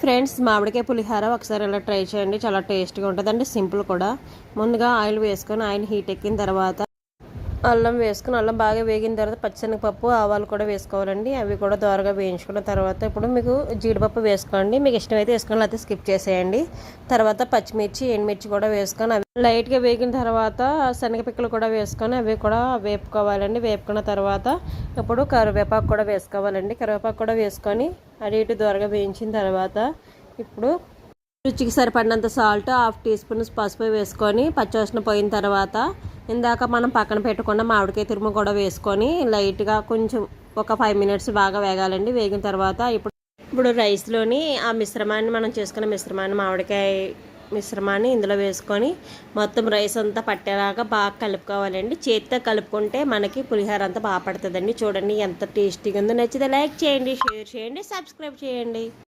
Friends, మామిడికాయ పులిహోర ఒకసారి ఇలా ట్రై చేయండి. చాలా టేస్ట్గా ఉంటుందండి, సింపుల్ కూడా. ముందుగా ఆయిల్ వేసుకొని ఆయిల్ హీట్ ఎక్కిన తర్వాత అల్లం వేసుకుని, అల్లం బాగా వేగిన తర్వాత పచ్చిశనగపప్పు, ఆవాలు కూడా వేసుకోవాలండి. అవి కూడా దోరగా వేయించుకున్న తర్వాత ఇప్పుడు మీకు జీడిపప్పు వేసుకోండి. మీకు ఇష్టమైతే వేసుకోండి, లేకపోతే స్కిప్ చేసేయండి. తర్వాత పచ్చిమిర్చి, ఎండుమిర్చి కూడా వేసుకొని అవి లైట్గా వేగిన తర్వాత శనగపిక్కలు కూడా వేసుకొని అవి కూడా వేపుకోవాలండి. వేపుకున్న తర్వాత ఇప్పుడు కరివేపాకు కూడా వేసుకోవాలండి. కరివేపాకు కూడా వేసుకొని అటు ఇటు దోరగా వేయించిన తర్వాత ఇప్పుడు రుచికి సరిపడినంత సాల్ట్, హాఫ్ టీ స్పూన్ పసుపు వేసుకొని పచ్చివాసన పోయిన తర్వాత ఇందాక మనం పక్కన పెట్టుకున్న మామిడికాయ తురుము కూడా వేసుకొని లైట్గా కొంచెం ఒక 5 మినిట్స్ బాగా వేగాలండి. వేగిన తర్వాత ఇప్పుడు రైస్లోని ఆ మిశ్రమాన్ని, మనం చేసుకున్న మిశ్రమాన్ని, మామిడికాయ మిశ్రమాన్ని ఇందులో వేసుకొని మొత్తం రైస్ అంతా పట్టేలాగా బాగా కలుపుకోవాలండి. చేతితో కలుపుకుంటే మనకి పులిహోర అంతా బాగా పడుతుందండి. చూడండి ఎంత టేస్టీగా ఉందో. నచ్చితే లైక్ చేయండి, షేర్ చేయండి, సబ్స్క్రైబ్ చేయండి.